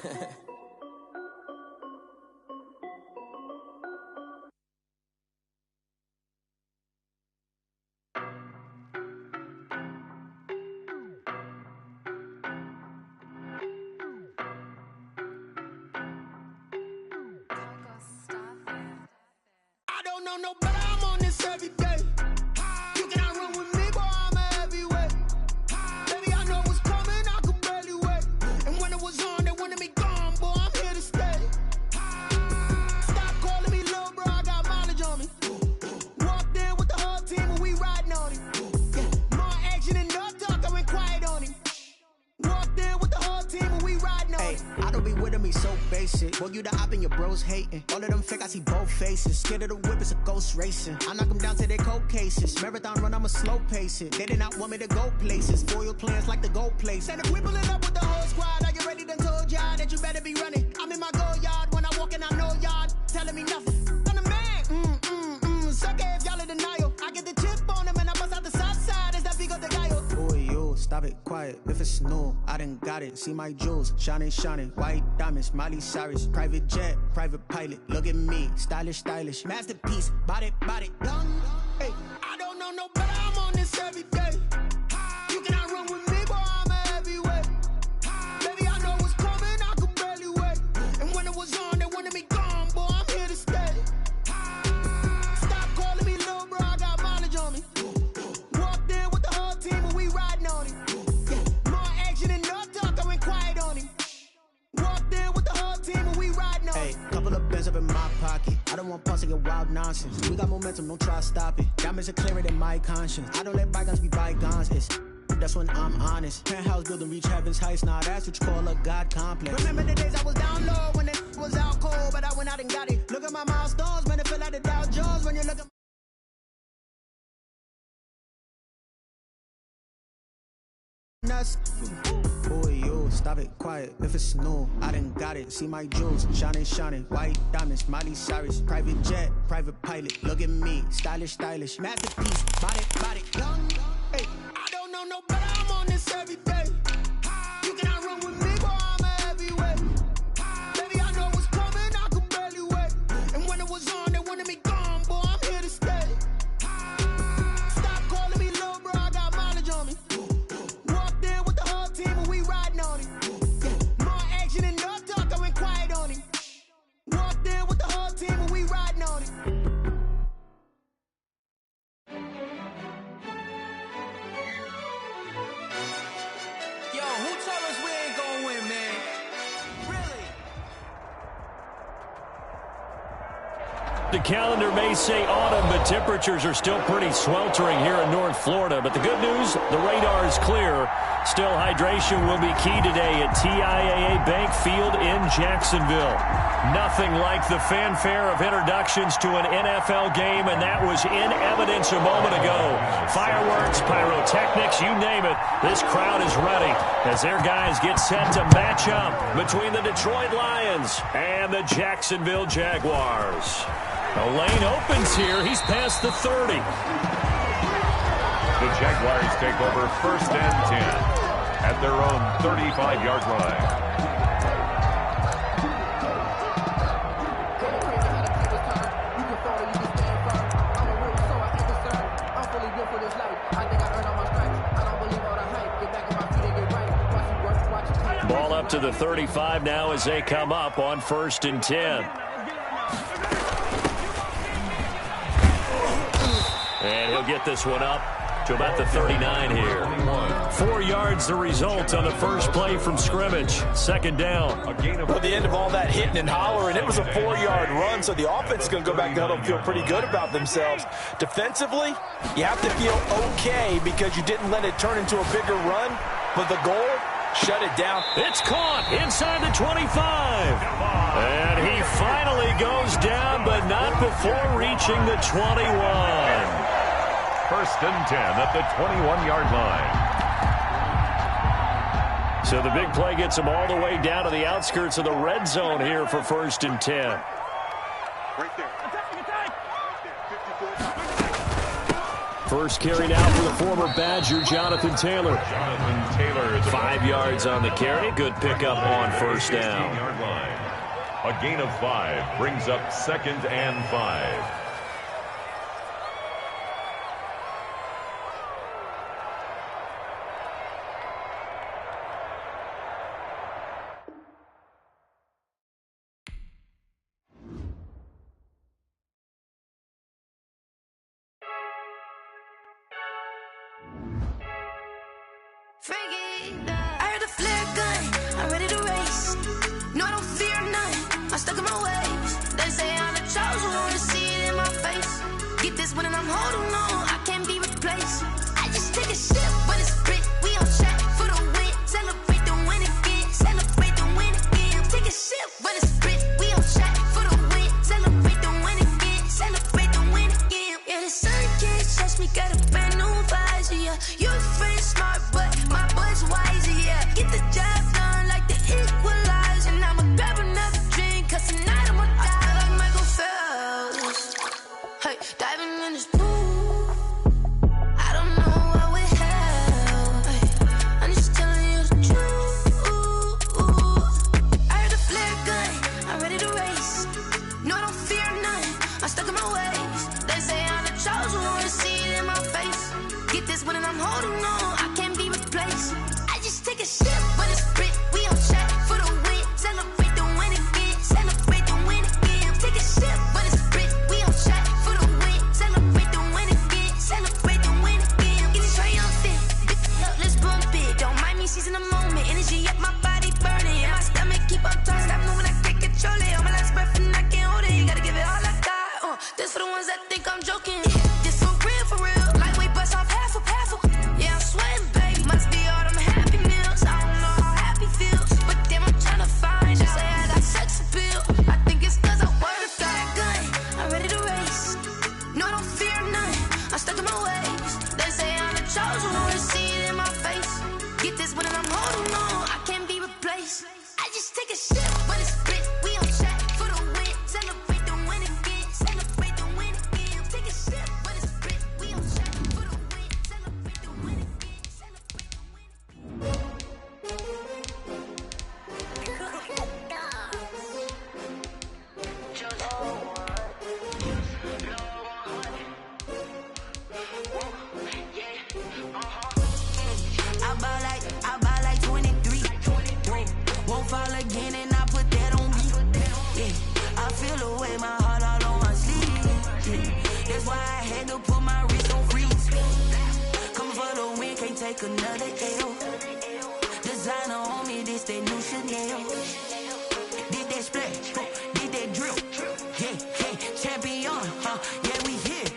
I don't know no better, I'm on this every day. You cannot run with me, boy, I'm a heavyweight. Baby, I know what's coming, I could barely wait. And when it was on, they wanted me gone, boy, I'm here to stay. Stop calling me little bro, I got mileage on me. Walked in with the whole team and we riding on him. Yeah, more action and no talk, I went quiet on him. Walked in with the whole team and we riding on him. I don't be with him, he's so basic. Boy, you the op and your bros hating. All of them fake, I see both faces. Scared of the whip, it's a ghost racing. I knock them down to their cold cases. Marathon run, I'ma slow pace it. They did not want me to go places. Foil plans like the gold place. And if we pulling up with the whole squad, I get ready to told y'all that you better be running. I'm in my go yard when I walk in, I know y'all telling me nothing. I'm the man, sucker if y'all in denial. I get the chip on them and I bust out the south side. Is that big of the guy? Boy, you, stop it, quiet. If it's new, I done got it. See my jewels, shining, white diamonds, Miley Cyrus, private jet, private pilot. Look at me, stylish, masterpiece, body, young. Hey, I don't know no better, I'm on this every day. You cannot run with me, boy, I'm a heavyweight. Baby, I know what's coming, I could barely wait. And when it was on, they wanted me gone, boy, I'm here to stay. Stop calling me little bro, I got mileage on me. Walked in with the whole team and we riding on him. Yeah, more action and no talk, I went quiet on him. Walked in with the whole team and we riding on him. Couple of bands up in my pocket. I don't want pulse to get wild nonsense. We got momentum, don't try to stop it. Diamonds are clearer than my conscience. I don't let bygones be bygones. That's when I'm honest. Penthouse building, reach heaven's heights. Now that's what you call a God complex. Remember the days I was down low when it was out cold, but I went out and got it. Look at my milestones, man, it feel like the Dow Jones when you look at nuts. Boy, you, stop it, quiet. If it's new, I done got it. See my jewels, shining, white diamonds, Miley Cyrus, private jet, private pilot. Look at me, stylish, masterpiece, body, young. Hey, I don't know no better, I'm on this every day. You cannot run with me, boy, I'm a heavyweight. Baby, I know what's coming, I could barely wait. And when it was on, they wanted me gone, boy, I'm here to stay. Stop calling me little bro, I got mileage on me. Walked in with the whole team and we riding on him. Yeah, more action and no talk, I went quiet on him. Walked in with the whole team and we riding on him. The calendar may say autumn, but temperatures are still pretty sweltering here in North Florida. But the good news, the radar is clear. Still, hydration will be key today at TIAA Bank Field in Jacksonville. Nothing like the fanfare of introductions to an NFL game, and that was in evidence a moment ago. Fireworks, pyrotechnics, you name it. This crowd is ready as their guys get set to match up between the Detroit Lions and the Jacksonville Jaguars. The lane opens here. He's past the 30. The Jaguars take over 1st and 10 at their own 35-yard line. Ball up to the 35 now as they come up on 1st and 10. And he'll get this one up to about the 39 here. 4 yards the result on the first play from scrimmage. 2nd down. At the end of all that hitting and hollering, it was a 4-yard run, so the offense is going to go back to huddle and feel pretty good about themselves. Defensively, you have to feel okay because you didn't let it turn into a bigger run, but the goal, shut it down. It's caught inside the 25. And he finally goes down, but not before reaching the 21. 1st and 10 at the 21-yard line. So the big play gets them all the way down to the outskirts of the red zone here for 1st and 10. Right there. First carry now for the former Badger, Jonathan Taylor. 5 yards on the carry. Good pickup on first down. A gain of 5 brings up 2nd and 5. I heard a flare gun, I'm ready to race. No, I don't fear none, I'm stuck in my ways. They say I'm the chosen one, to see it in my face. Get this one and I'm holding on, I can't be replaced. I just take a sip, but it's grit. We on track for the win. Celebrate the win again, celebrate the win again. Take a sip, but it's grit. We on track for the win. Celebrate the win again, celebrate the win again. Yeah, the sun can't touch me, got a brand new visor, yeah. You're friend smart, but my boy's wiser, yeah. Get the job done like the equalizer. And I'ma grab another drink, cause tonight I'ma die like Michael Phelps. Hey, diving in this pool, I don't know what we have. Hey, I'm just telling you the truth. I heard a flare gun, I'm ready to race. No, I don't fear none, I'm stuck in my ways. They say I'm the chosen one, to see it in my face. Get this one and I'm holding on, I can't be replaced. I just take a sip, but it's grit. We on track for the win. Celebrate the win again, celebrate the win again. Take a sip, but it's grit. We on track for the win. Celebrate the win again, celebrate the win again. Get it triumphant, let's bump it. Don't mind me seizing the moment. Energy up my body burning, and my stomach keep on turning. Stop moving, I can't control it. On my last breath and I can't hold it. You gotta give it all I got. This for the ones that think I'm joking. This for real, for real. Lightweight bust off half a. Yeah, I'm sweating, babe. Must be all them happy meals. I don't know how happy feels, but damn, I'm tryna find you. Say I got sex appeal. I think it's cause I work a gun. I'm ready to race. No, I don't fear none, I'm stuck in my ways. They say I'm the chosen one, to see it in my face. Get this one and I'm holding on, I can't be replaced. I just take a sip, but it's grit. We on track for the win. Celebrate the win again, celebrate the win again. Take a sip, but it's grit. We on track for the win. Celebrate the win again, celebrate the win again. I buy like 23. Won't fall again and I put that on me. Yeah, I feel the way, my heart all on my sleeve. Yeah, that's why I had to put my wrist on freeze. Coming for the win, can't take another L. Designer on me, this that new Chanel. Did that splash, did that drill. Yeah, champion, yeah, we here.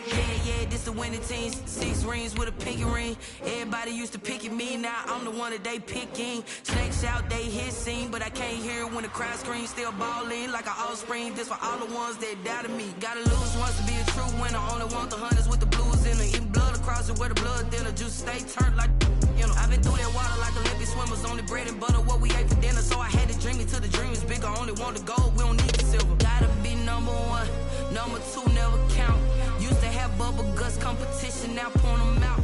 Yeah, this the winning teams. 6 rings with a pinky ring. Everybody used to pick at me, now I'm the one that they picking. Snakes out, they hit scene, but I can't hear it when the crowd screams. Still ballin' like an offspring. This for all the ones that doubted me. Gotta lose once to be a true winner. Only want the hunters with the blues in it. Eating blood across it where the blood dinner. Juice stay turned like, you know. I've been through that water like Olympic swimmers. Only bread and butter, what we ate for dinner. So I had to dream it till the dream is bigger. Only want the gold, we don't need the silver. Gotta be number 1, number 2 never count. Used to have bubble guts competition, now point them out.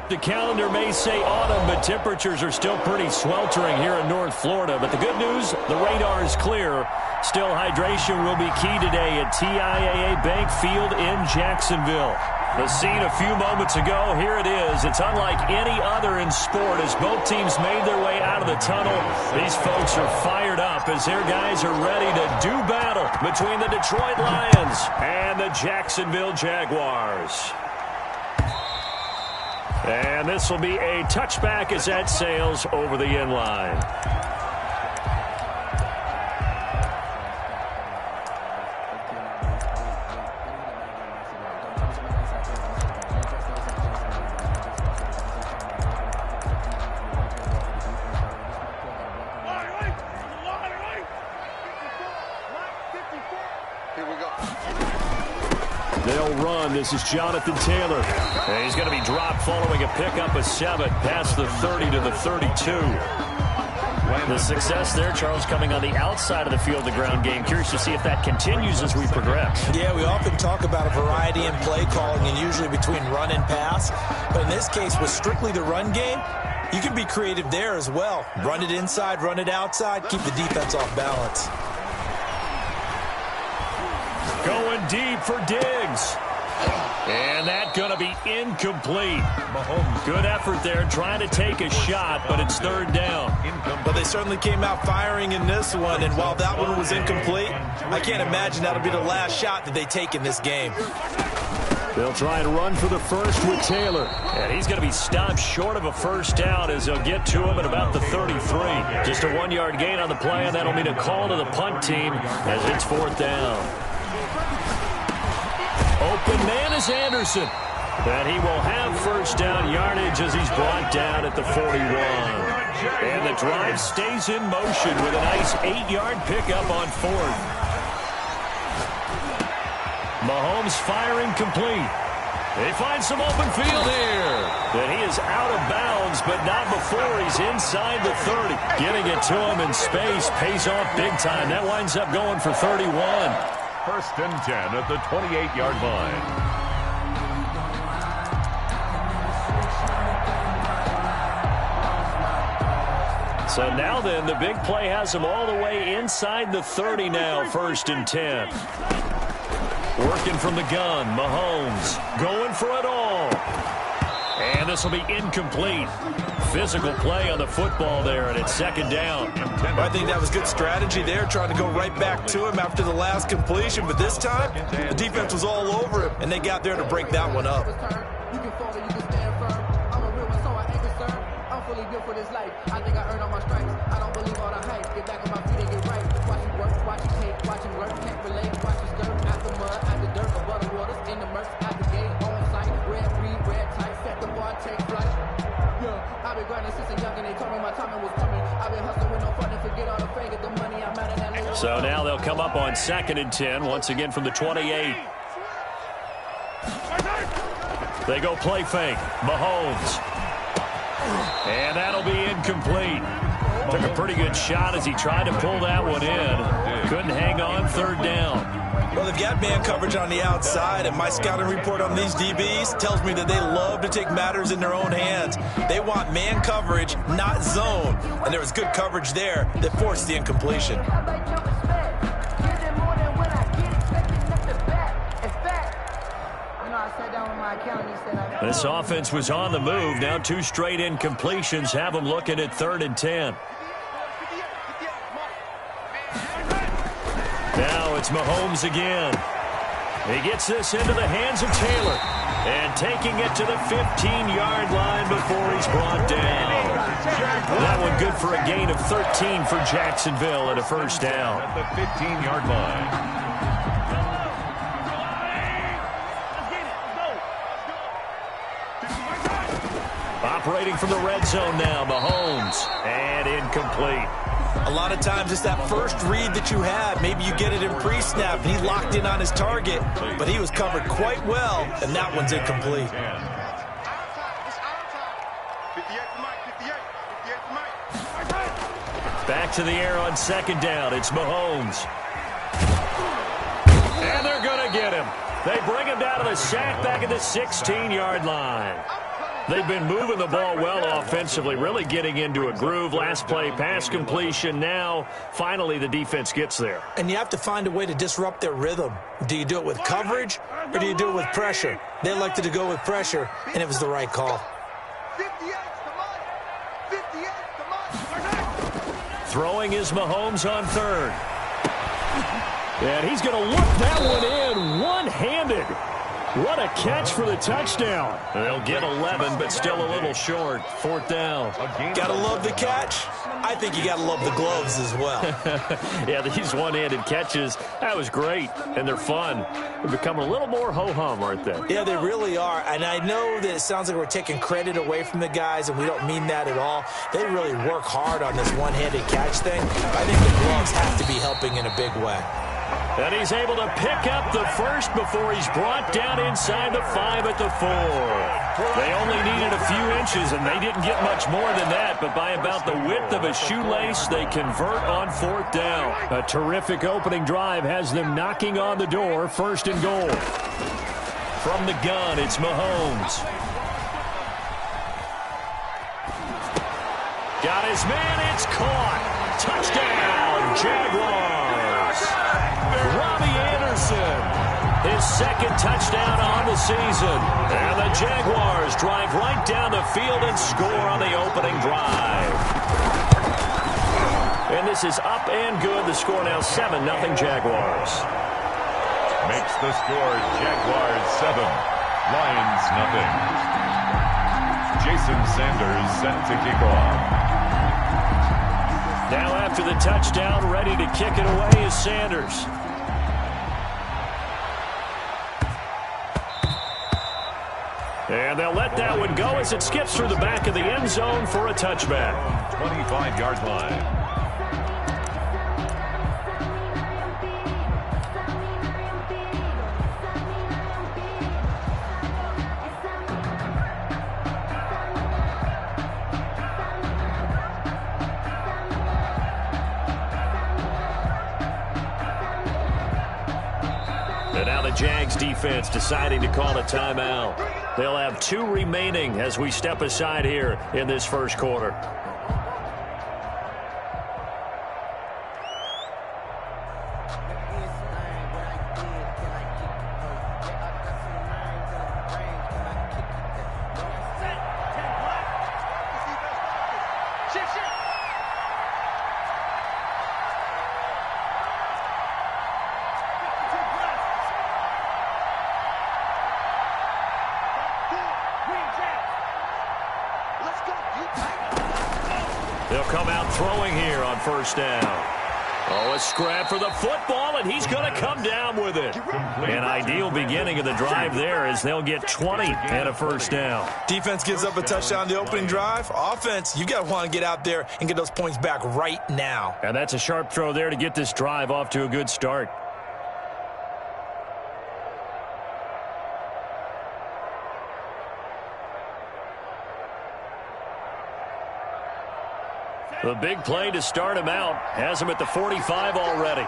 The calendar may say autumn, but temperatures are still pretty sweltering here in North Florida. But the good news, the radar is clear. Still, hydration will be key today at TIAA Bank Field in Jacksonville. The scene a few moments ago, here it is. It's unlike any other in sport as both teams made their way out of the tunnel. These folks are fired up as their guys are ready to do battle between the Detroit Lions and the Jacksonville Jaguars. And this will be a touchback as that sails over the end line. They'll run. This is Jonathan Taylor. And he's going to be dropped following a pickup of 7 past the 30 to the 32. The success there, Charles, coming on the outside of the field, the ground game. Curious to see if that continues as we progress. Yeah, we often talk about a variety in play calling and usually between run and pass. But in this case, with strictly the run game, you can be creative there as well. Run it inside, run it outside, keep the defense off balance. Going deep for Diggs. And that's going to be incomplete. Good effort there, trying to take a shot, but it's third down. But they certainly came out firing in this one, and while that one was incomplete, I can't imagine that'll be the last shot that they take in this game. They'll try and run for the first with Taylor. And he's going to be stopped short of a first down as they'll get to him at about the 33. Just a 1-yard gain on the play, and that'll mean a call to the punt team as it's fourth down. Open man is Anderson. And he will have first down yardage as he's brought down at the 41. And the drive stays in motion with a nice 8-yard pickup on fourth. Mahomes firing complete. They find some open field here. And he is out of bounds, but not before he's inside the 30. Getting it to him in space pays off big time. That winds up going for 31. First and 10 at the 28-yard line. So now then, the big play has him all the way inside the 30 now, first and 10. Working from the gun, Mahomes going for it all. And this will be incomplete. Physical play on the football there, and it's second down. I think that was good strategy there, trying to go right back to him after the last completion. But this time, the defense was all over him, and they got there to break that one up. You can fall or you can stand firm. I'm a real one, so I ain't concerned. I'm fully built for this life. I think I earned all my stripes. I don't believe all the hype. Get back on my feet and get right. Watch him work, watch him take, watch him work. Can't relate, watch him stir. At the mud, at the dirt, above the waters, in the murks, at the gate, on sight. Red, free, red, tight, set the bar, take flight. Yeah, I've been grinding since a young and they told me my timing was coming. I've been hustling with no fun and forget all the fake. Get the money, I'm out of that later. So now they'll come up on second and 10, once again from the 28. They go play fake. Mahomes. And that'll be incomplete. Took a pretty good shot as he tried to pull that one in. Couldn't hang on, third down. Well, they've got man coverage on the outside, and my scouting report on these DBs tells me that they love to take matters in their own hands. They want man coverage, not zone. And there was good coverage there that forced the incompletion. This offense was on the move. Now 2 straight incompletions have them looking at third and 10. Now it's Mahomes again. He gets this into the hands of Taylor. And taking it to the 15-yard line before he's brought down. That one good for a gain of 13 for Jacksonville at a first down. At the 15-yard line. Operating from the red zone now, Mahomes. And incomplete. A lot of times it's that first read that you have. Maybe you get it in pre-snap, and he locked in on his target, but he was covered quite well, and that one's incomplete. Back to the air on second down. It's Mahomes. And they're going to get him. They bring him down to the sack back at the 16-yard line. They've been moving the ball well offensively, really getting into a groove. Last play, pass completion. Now, finally, the defense gets there. And you have to find a way to disrupt their rhythm. Do you do it with coverage, or do you do it with pressure? They elected to go with pressure, and it was the right call. Throwing is Mahomes on third. And he's going to look that one in one-handed. What a catch for the touchdown. They'll get 11, but still a little short. Fourth down. Gotta love the catch. I think you gotta love the gloves as well. Yeah, these one-handed catches, that was great, and they're fun. They're becoming a little more ho-hum, aren't they? Yeah, they really are, and I know that it sounds like we're taking credit away from the guys, and we don't mean that at all. They really work hard on this one-handed catch thing. I think the gloves have to be helping in a big way. And he's able to pick up the first before he's brought down inside the 5 at the 4. They only needed a few inches, and they didn't get much more than that. But by about the width of a shoelace, they convert on 4th down. A terrific opening drive has them knocking on the door, 1st and goal. From the gun, it's Mahomes. Got his man, it's caught. Touchdown, Jaguars. Robbie Anderson, his 2nd touchdown on the season. And the Jaguars drive right down the field and score on the opening drive. And this is up and good. The score now 7-0 Jaguars. Makes the score Jaguars 7, Lions nothing. Jason Sanders set to kick off. Now after the touchdown, ready to kick it away is Sanders. And they'll let that one go as it skips through the back of the end zone for a touchback. 25-yard line. And now the Jags defense deciding to call a timeout. They'll have 2 remaining as we step aside here in this first quarter. They'll come out throwing here on 1st down. Oh, a scrap for the football, and he's going to come down with it. An ideal beginning of the drive there as they'll get 20 and a 1st down. Defense gives up a touchdown the opening drive. Offense, you got to want to get out there and get those points back right now. And that's a sharp throw there to get this drive off to a good start. The big play to start him out has him at the 45 already.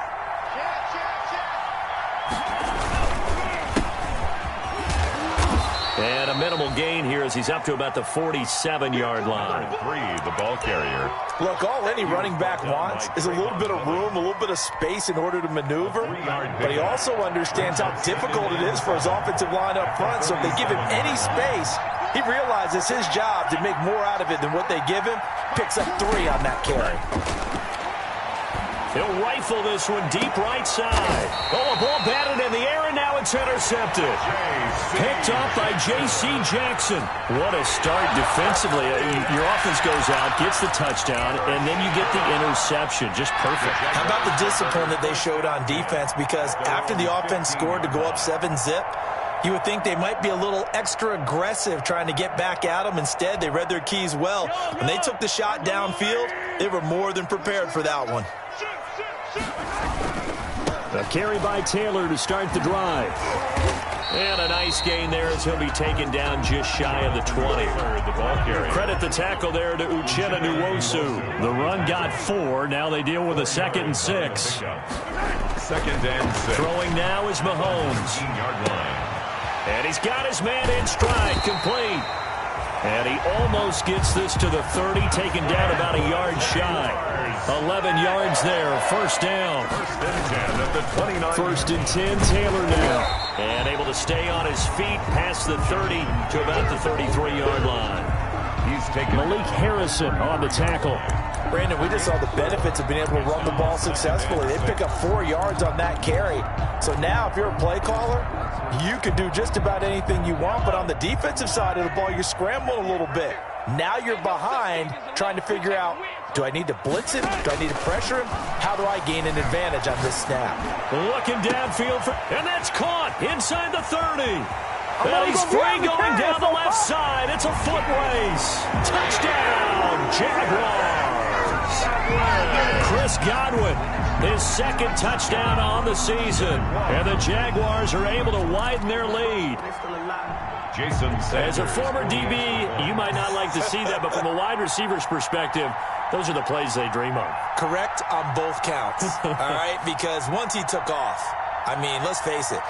And a minimal gain here as he's up to about the 47-yard line. 3, the ball carrier. Look, all any running back wants is a little bit of room, a little bit of space in order to maneuver. But he also understands how difficult it is for his offensive line up front. So if they give him any space, he realizes his job to make more out of it than what they give him. Picks up 3 on that carry. He'll rifle this one deep right side. Oh, a ball batted in the air, and now it's intercepted. Picked off by J.C. Jackson. What a start defensively. Your offense goes out, gets the touchdown, and then you get the interception. Just perfect. How about the discipline that they showed on defense? Because after the offense scored to go up 7-zip, you would think they might be a little extra aggressive trying to get back at them. Instead, they read their keys well. When they took the shot downfield, they were more than prepared for that one. A carry by Taylor to start the drive. And a nice gain there as he'll be taken down just shy of the 20. Credit the tackle there to Uchenna Nwosu. The run got 4. Now they deal with a 2nd and 6. 2nd and 6. Throwing now is Mahomes. 15-yard line. And he's got his man in stride, complete. And he almost gets this to the 30, taken down about a yard shy. 11 yards there, 1st down. 1st and 10 at the 29. 1st and 10, Taylor now. And able to stay on his feet past the 30 to about the 33-yard line. He's taken Malik Harrison on the tackle. Brandon, we just saw the benefits of being able to run the ball successfully. They pick up 4 yards on that carry. So now if you're a play caller, you can do just about anything you want. But on the defensive side of the ball, you're scrambling a little bit. Now you're behind trying to figure out, do I need to blitz him? Do I need to pressure him? How do I gain an advantage on this snap? Looking downfield, and that's caught inside the 30. And he's free going down the left side. It's a foot race. Touchdown, Jaguars. Chris Godwin, his second touchdown on the season. And the Jaguars are able to widen their lead. As a former DB, you might not like to see that, but from a wide receiver's perspective, those are the plays they dream of. Correct on both counts, all right? Because once he took off, I mean, let's face it,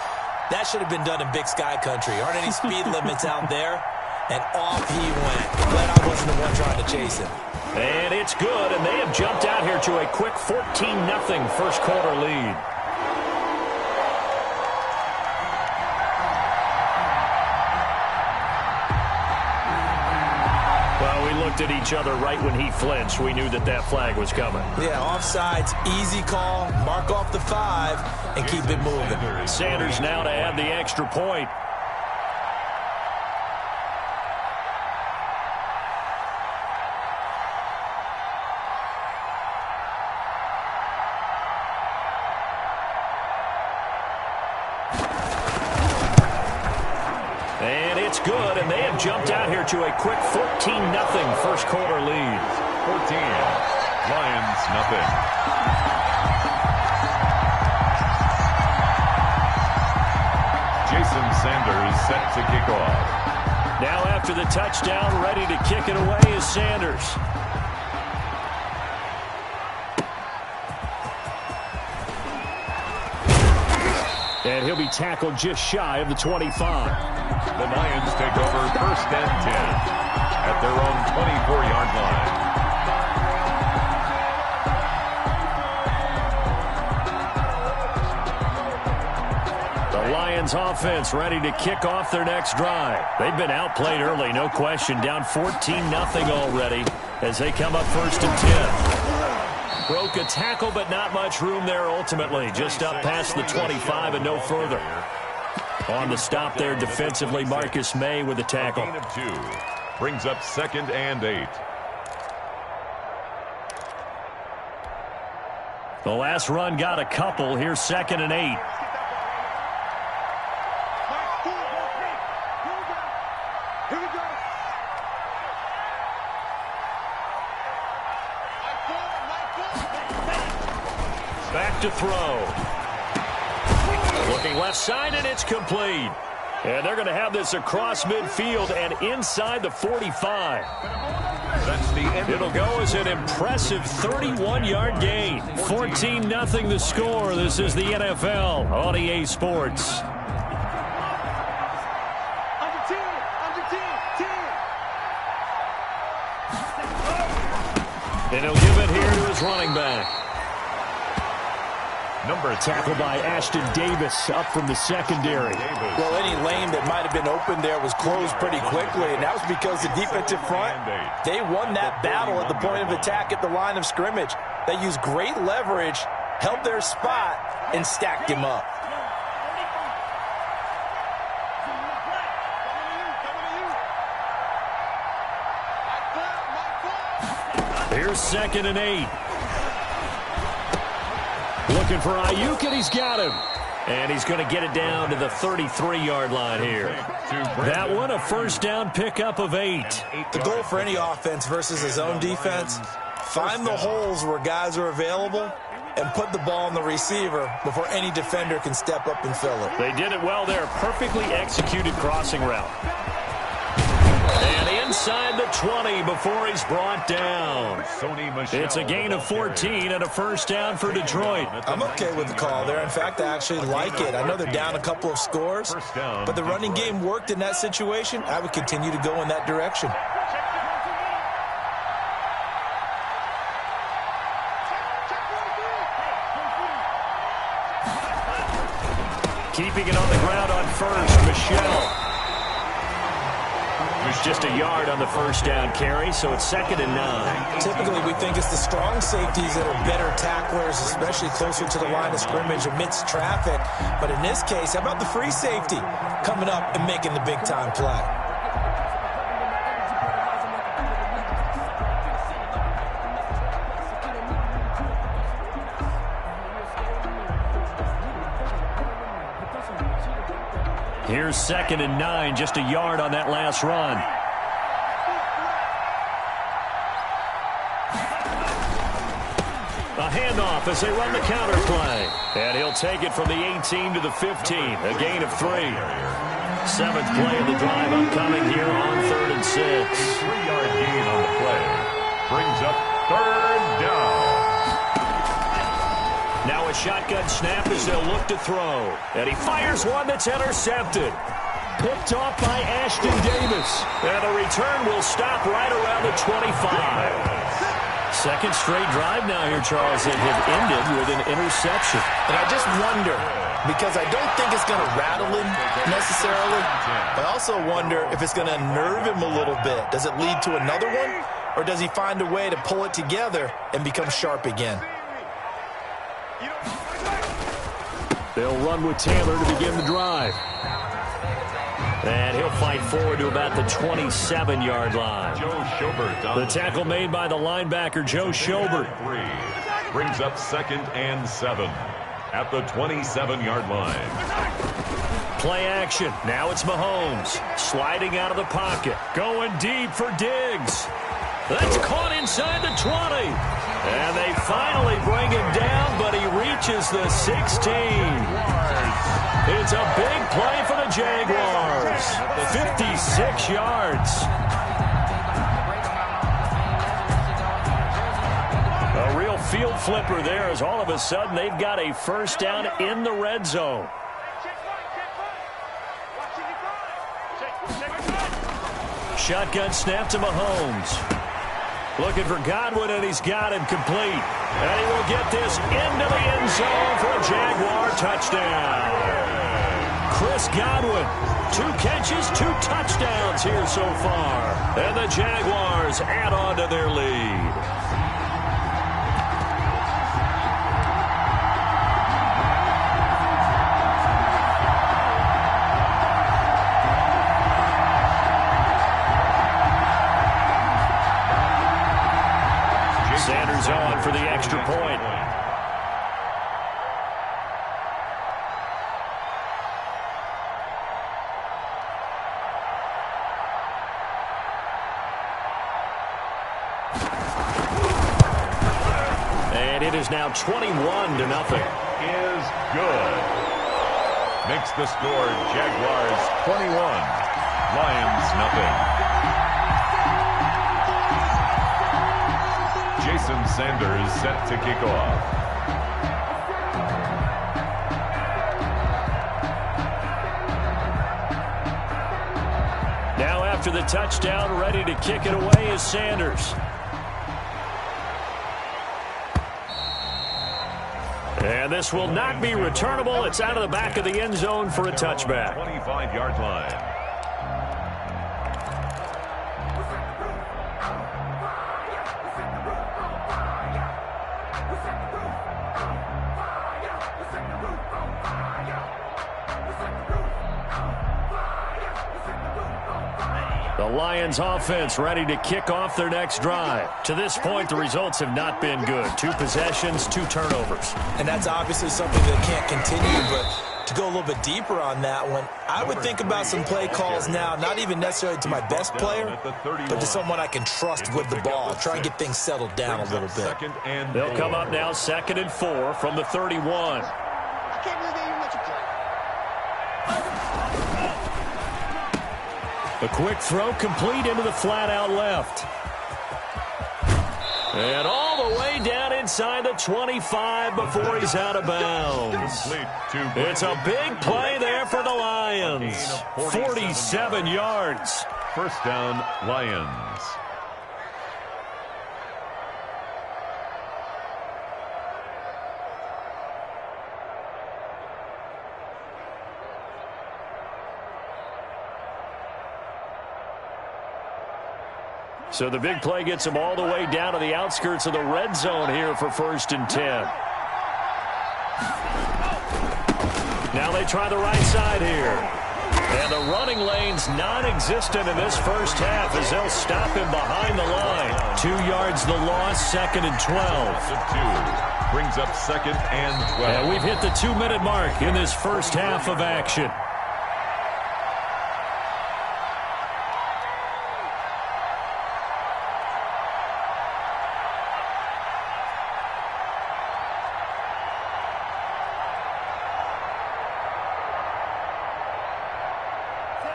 that should have been done in Big Sky country. Aren't any speed limits out there? And off he went. Glad I wasn't the one trying to chase him. And it's good, and they have jumped out here to a quick 14-0 first quarter lead. Well, we looked at each other right when he flinched. We knew that that flag was coming. Yeah, offsides, easy call, mark off the 5, and keep it moving. Sanders now to add the extra point. And it's good, and they have jumped out here to a quick 14-0 first quarter lead. 14, Lions nothing. Jason Sanders set to kick off. Now after the touchdown, ready to kick it away is Sanders. And he'll be tackled just shy of the 25. The Lions take over first and 10 at their own 24-yard line. The Lions offense ready to kick off their next drive. They've been outplayed early, no question. Down 14-0 already as they come up first and 10. Broke a tackle, but not much room there ultimately. Just up past the 25 and no further. On the stop there defensively, Marcus May with the tackle. Gain of 2 brings up second and 8. The last run got a couple. Here's second and 8. Back to throw. Looking left side, and it's complete. And they're going to have this across midfield and inside the 45. That's the end. It'll go as an impressive 31-yard gain. 14-0 the score. This is the NFL on EA Sports. And he'll give it here to his running back. Number Tackled by Ashton Davis up from the secondary. Well, any lane that might have been open there was closed pretty quickly, and that was because the defensive front, they won that battle at the point of attack at the line of scrimmage. They used great leverage, held their spot, and stacked him up. Here's second and 8. Looking for Ayuk, and he's got him. And he's going to get it down to the 33-yard line here. That one, a first down pickup of 8. The goal for any offense versus a zone defense, find the holes where guys are available and put the ball on the receiver before any defender can step up and fill it. They did it well there. Perfectly executed crossing route. And inside the 20 before he's brought down. It's a gain of 14 and a first down for Detroit. I'm okay with the call there. In fact, I actually like it. I know they're down a couple of scores, but the running game worked in that situation. I would continue to go in that direction. Keeping it on the ground on first, Michelle. Just a yard on the first down carry, so it's second and 9. Typically, we think it's the strong safeties that are better tacklers, especially closer to the line of scrimmage amidst traffic. But in this case, how about the free safety coming up and making the big-time play? Here's second and 9, just a yard on that last run. A handoff as they run the counter play. And he'll take it from the 18 to the 15. A gain of 3. 7th play of the drive upcoming here on 3rd and 6. 3-yard gain on the play. Brings up 3rd down. Now a shotgun snap as they'll look to throw. And he fires one that's intercepted. Picked off by Ashton Davis. And the return will stop right around the 25. Second straight drive now here, Charles, that had ended with an interception. And I just wonder, because I don't think it's going to rattle him necessarily, but I also wonder if it's going to unnerve him a little bit. Does it lead to another one, or does he find a way to pull it together and become sharp again? They'll run with Taylor to begin the drive. And he'll fight forward to about the 27-yard line. Joe Schobert. The tackle made by the linebacker, Joe Schobert. 3 brings up 2nd and 7 at the 27-yard line. Play action. Now it's Mahomes sliding out of the pocket. Going deep for Diggs. That's caught inside the 20. And they finally bring him down, but he reaches the 16. It's a big play for the Jaguars. 56 yards. A real field flipper there as all of a sudden they've got a first down in the red zone. Shotgun snap to Mahomes. Looking for Godwin, and he's got him complete. And he will get this into the end zone for a Jaguar touchdown. Chris Godwin, 2 catches, 2 touchdowns here so far. And the Jaguars add on to their lead. Sanders on for the extra point. And it is now 21-0. Is good. Makes the score Jaguars 21, Lions nothing. Jason Sanders set to kick off. Now after the touchdown, ready to kick it away is Sanders. And this will not be returnable. It's out of the back of the end zone for a touchback. 25-yard line. The Lions offense ready to kick off their next drive. To this point, the results have not been good. 2 possessions, 2 turnovers. And that's obviously something that can't continue, but to go a little bit deeper on that one, I would think about some play calls now, not even necessarily to my best player, but to someone I can trust with the ball. Try and get things settled down a little bit. They'll come up now 2nd and 4 from the 31. A quick throw complete into the flat out left. And all the way down inside the 25 before he's out of bounds. It's a big play there for the Lions. 47 yards. First down, Lions. So the big play gets him all the way down to the outskirts of the red zone here for 1st and 10. Now they try the right side here. And the running lane's non-existent in this first half as they'll stop him behind the line. 2 yards the loss, 2nd and 12. Brings up 2nd and 12. And we've hit the 2-minute mark in this first half of action.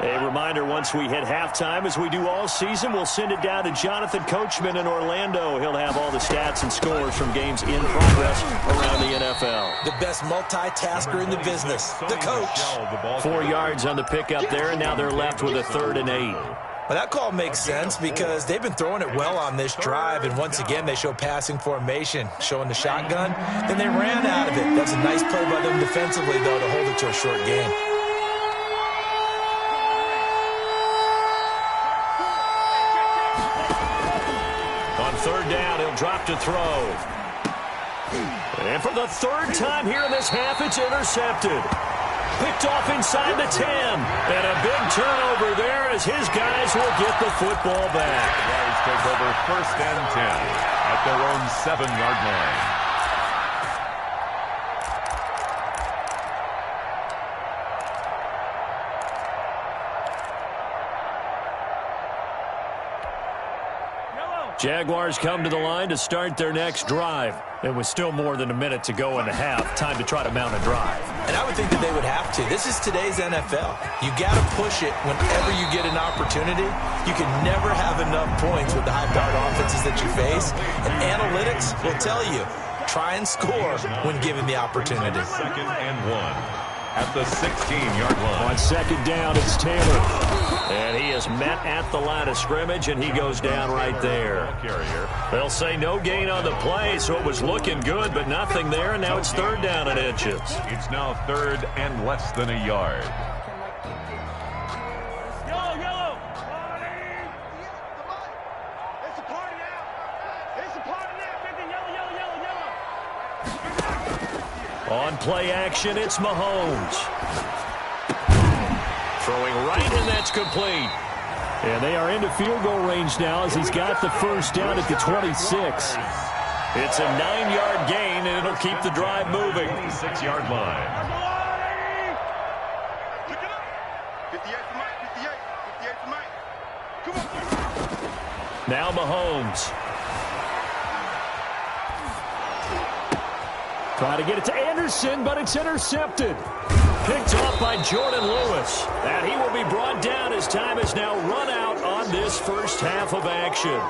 A reminder, once we hit halftime, as we do all season, we'll send it down to Jonathan Coachman in Orlando. He'll have all the stats and scores from games in progress around the NFL. The best multitasker in the business, the coach. 4 yards on the pickup there, and now they're left with a 3rd and 8. Well, that call makes sense because they've been throwing it well on this drive, and once again they show passing formation, showing the shotgun. Then they ran out of it. That's a nice play by them defensively, though, to hold it to a short game. On 3rd down, he'll drop to throw. And for the 3rd time here in this half, it's intercepted. Picked off inside the 10. And a big turnover there as his guys will get the football back. Jaguars take over 1st and 10 at their own 7-yard line. Jaguars come to the line to start their next drive. It was still more than a minute to go in the half. Time to try to mount a drive. And I would think that they would have to. This is today's NFL. You got to push it whenever you get an opportunity. You can never have enough points with the high-powered offenses that you face. And analytics will tell you, try and score when given the opportunity. 2nd and 1 at the 16-yard line. On 2nd down, it's Taylor. And he is met at the line of scrimmage, and he goes down right there. They'll say no gain on the play, so it was looking good, but nothing there, and now it's 3rd down and inches. It's now 3rd and less than a yard. Yellow. It's a party now. It's a party now. 50, yellow. On play action, it's Mahomes. Throwing right, and that's complete. And they are into field goal range now as he's got the 1st down at the 26. It's a 9-yard gain, and it'll keep the drive moving. 6-yard line. 58 for Mike. 58 for Mike. Come on. Now Mahomes. Try to get it to Anderson, but it's intercepted. Picked off by Jordan Lewis. And he will be brought down as time has now run out on this first half of action.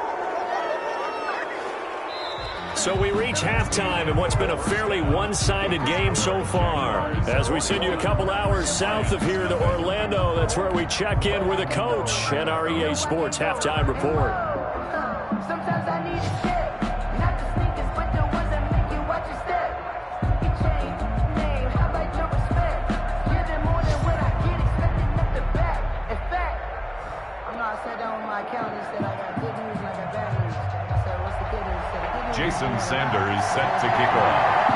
So we reach halftime in what's been a fairly one-sided game so far. As we send you a couple hours south of here to Orlando, that's where we check in with a coach and our EA Sports halftime report. Sometimes I need a step, not the sneakers, but the ones that make you watch your step. You change name, how about your respect? Give them more than what I get, expecting at the back. In fact, I sat down with my accountant and said I got good news and I got bad news. I said, what's the good news? He said, the good news. Jason Sanders set to kick off.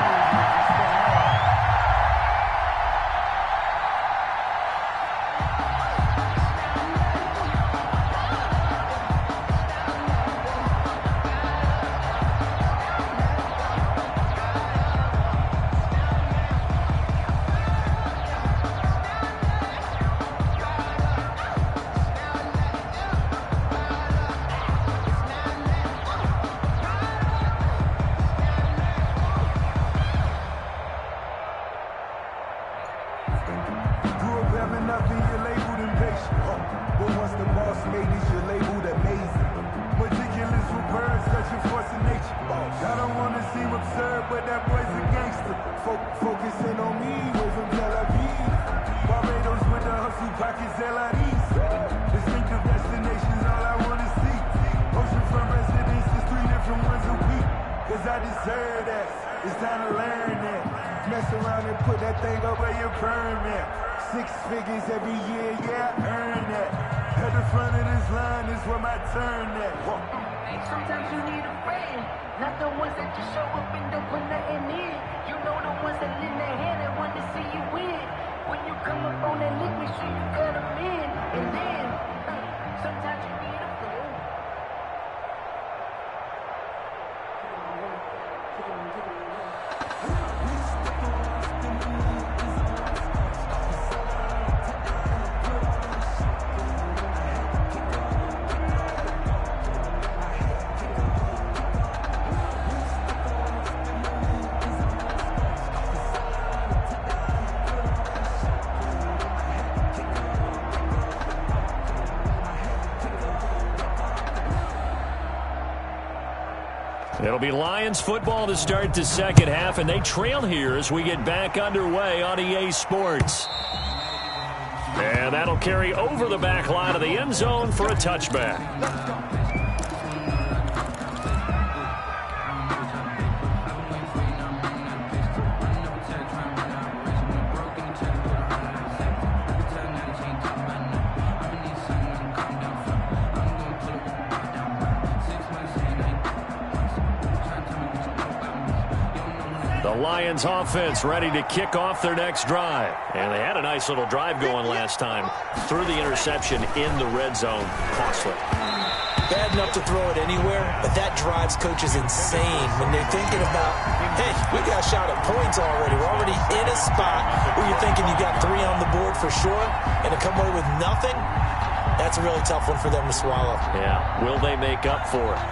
It'll be Lions football to start the second half, and they trail here as we get back underway on EA Sports. And that'll carry over the back line of the end zone for a touchback. The Lions offense ready to kick off their next drive. And they had a nice little drive going last time. Threw the interception in the red zone. Costly. Bad enough to throw it anywhere, but that drives coaches insane when they're thinking about, hey, we got a shot at points already. We're already in a spot where you're thinking you got 3 on the board for sure, and to come away with nothing, that's a really tough one for them to swallow. Yeah, will they make up for it?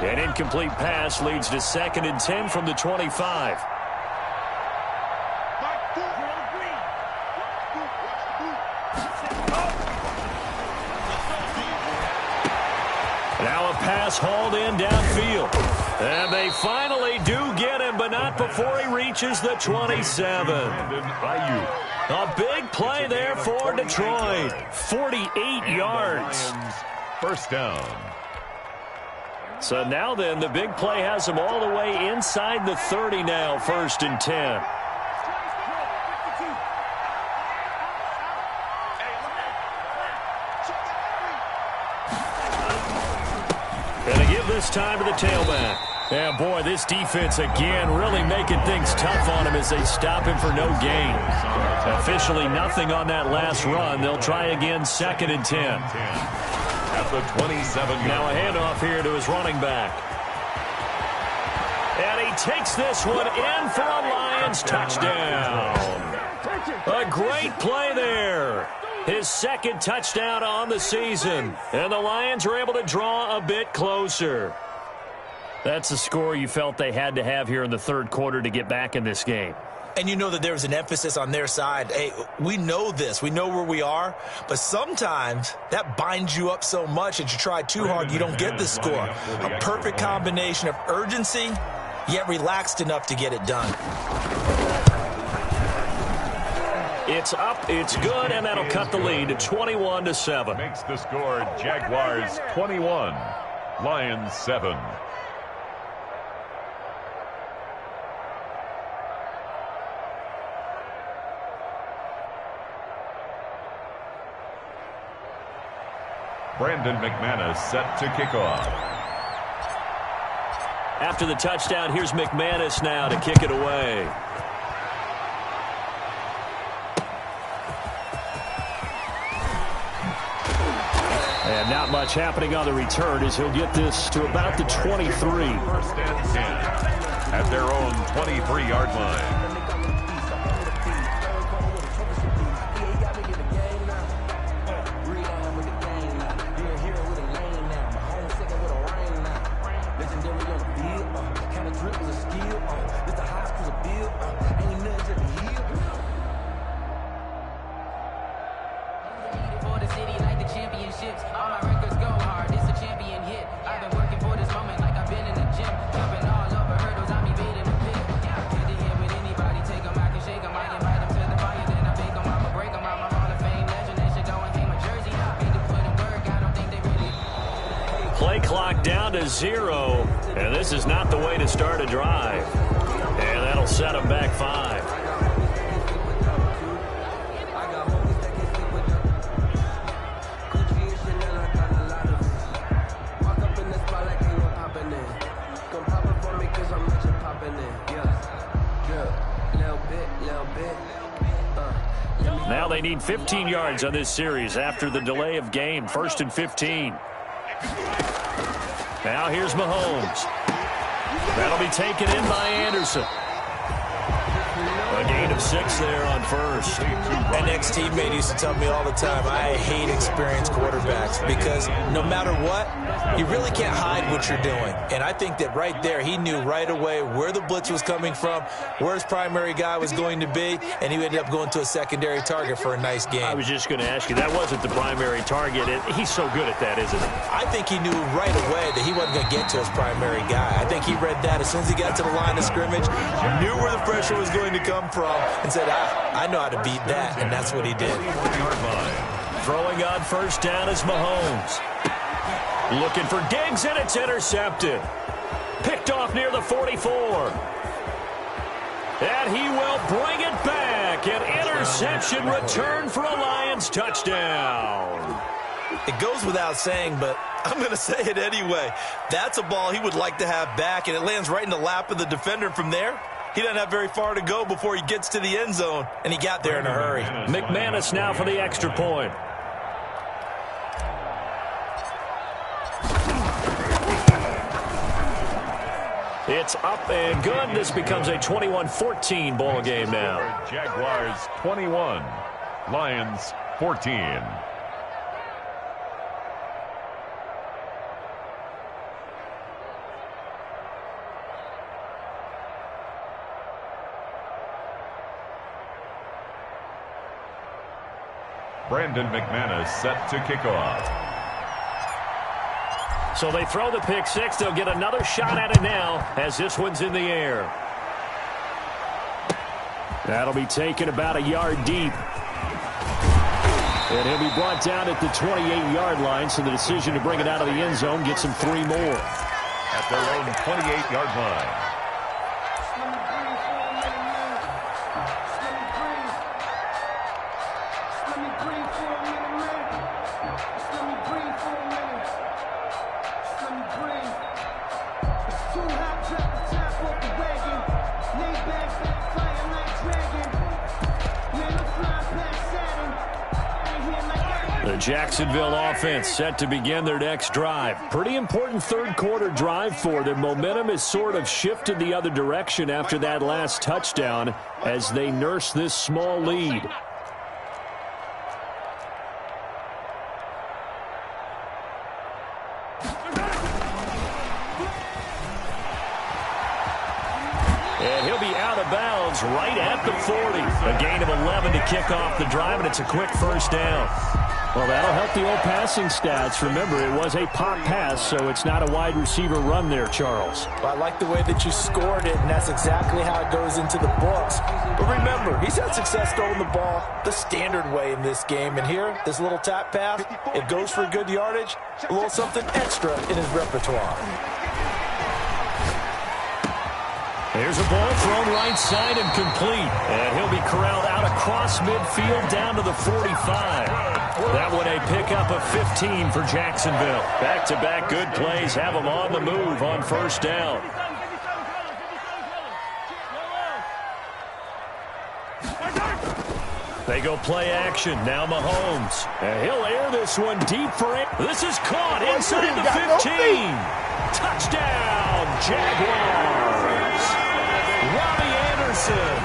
An incomplete pass leads to 2nd and 10 from the 25. Now a pass hauled in downfield. And they finally do get him, but not before he reaches the 27. A big play there for Detroit. 48 yards. First down. So now then, the big play has them all the way inside the 30 now, 1st and 10. Gonna give this time to the tailback. Yeah, boy, this defense again really making things tough on him as they stop him for no gain. Officially nothing on that last run. They'll try again, 2nd and 10. At the 27. Now a handoff here to his running back. And he takes this one in for a Lions touchdown. A great play there. His 2nd touchdown on the season. And the Lions are able to draw a bit closer. That's the score you felt they had to have here in the 3rd quarter to get back in this game. And you know that there was an emphasis on their side. Hey, we know this. We know where we are. But sometimes that binds you up so much that you try too hard, you don't get the score. A perfect combination of urgency, yet relaxed enough to get it done. It's up, it's good, and that'll cut the lead to 21-7. Makes the score Jaguars 21, Lions 7. Brandon McManus set to kick off. After the touchdown, here's McManus now to kick it away. And not much happening on the return as he'll get this to about the 23. 1st and 10 at their own 23-yard line. Clock down to 0, and this is not the way to start a drive. And that'll set them back 5. Now they need 15 yards on this series after the delay of game. 1st and 15. Now here's Mahomes. That'll be taken in by Anderson. A gain of 6 there on first. An ex-teammate used to tell me all the time, I hate experienced quarterbacks because no matter what, you really can't hide what you're doing. And I think that right there, he knew right away where the blitz was coming from, where his primary guy was going to be, and he ended up going to a secondary target for a nice game. I was just going to ask you, that wasn't the primary target. He's so good at that, isn't he? I think he knew right away that he wasn't going to get to his primary guy. I think he read that as soon as he got to the line of scrimmage, knew where the pressure was going to come from, and said, I know how to beat that, and that's what he did. Throwing on first down is Mahomes. Looking for Diggs, and it's intercepted. Picked off near the 44. And he will bring it back. An interception return for a Lions touchdown. It goes without saying, but I'm going to say it anyway. That's a ball he would like to have back, and it lands right in the lap of the defender. From there, he doesn't have very far to go before he gets to the end zone, and he got there in a hurry. McManus now for the extra point. It's up and good. This becomes a 21-14 ball game now. Jaguars 21, Lions 14. Brandon McManus set to kick off. So they throw the pick six. They'll get another shot at it now as this one's in the air. That'll be taken about a yard deep. And he'll be brought down at the 28-yard line, so the decision to bring it out of the end zone gets him 3 more. At their own 28-yard line. The Jacksonville offense set to begin their next drive. Pretty important third-quarter drive for them. Momentum has sort of shifted the other direction after that last touchdown as they nurse this small lead. And he'll be out of bounds right at the 40. A gain of 11 to kick off the drive, and it's a quick first down. Well, that'll help the old passing stats. Remember, it was a pop pass, so it's not a wide receiver run there, Charles. Well, I like the way that you scored it, and that's exactly how it goes into the books. But remember, he's had success throwing the ball the standard way in this game. And here, this little tap pass, it goes for good yardage, a little something extra in his repertoire. Here's a ball thrown right side and complete. And he'll be corralled out across midfield down to the 45. That one a pickup of 15 for Jacksonville. Back-to-back good plays have them on the move on first down. They go play action. Now Mahomes. And he'll air this one deep for it. This is caught inside the 15. Touchdown, Jaguars. Robbie Anderson.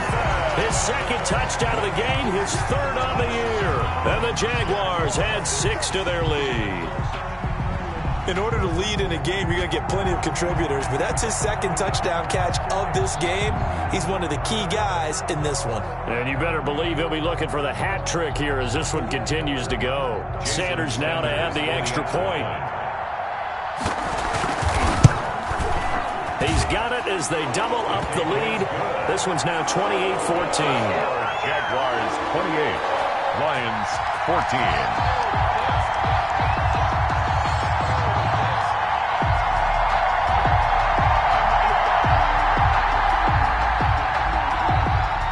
His second touchdown of the game, his third on the year. And the Jaguars add 6 to their lead. In order to lead in a game, you're going to get plenty of contributors, but that's his second touchdown catch of this game. He's one of the key guys in this one. And you better believe he'll be looking for the hat trick here as this one continues to go. Sanders now to add the extra point. He's got it as they double up the lead. This one's now 28-14. Jaguars 28, Lions 14.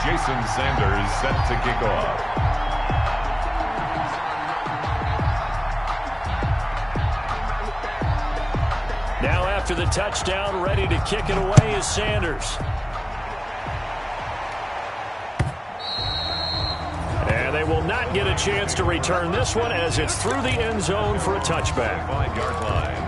Jason Sanders set to kick off. Now after the touchdown, ready to kick it away is Sanders. And they will not get a chance to return this one as it's through the end zone for a touchback. 5-yard line.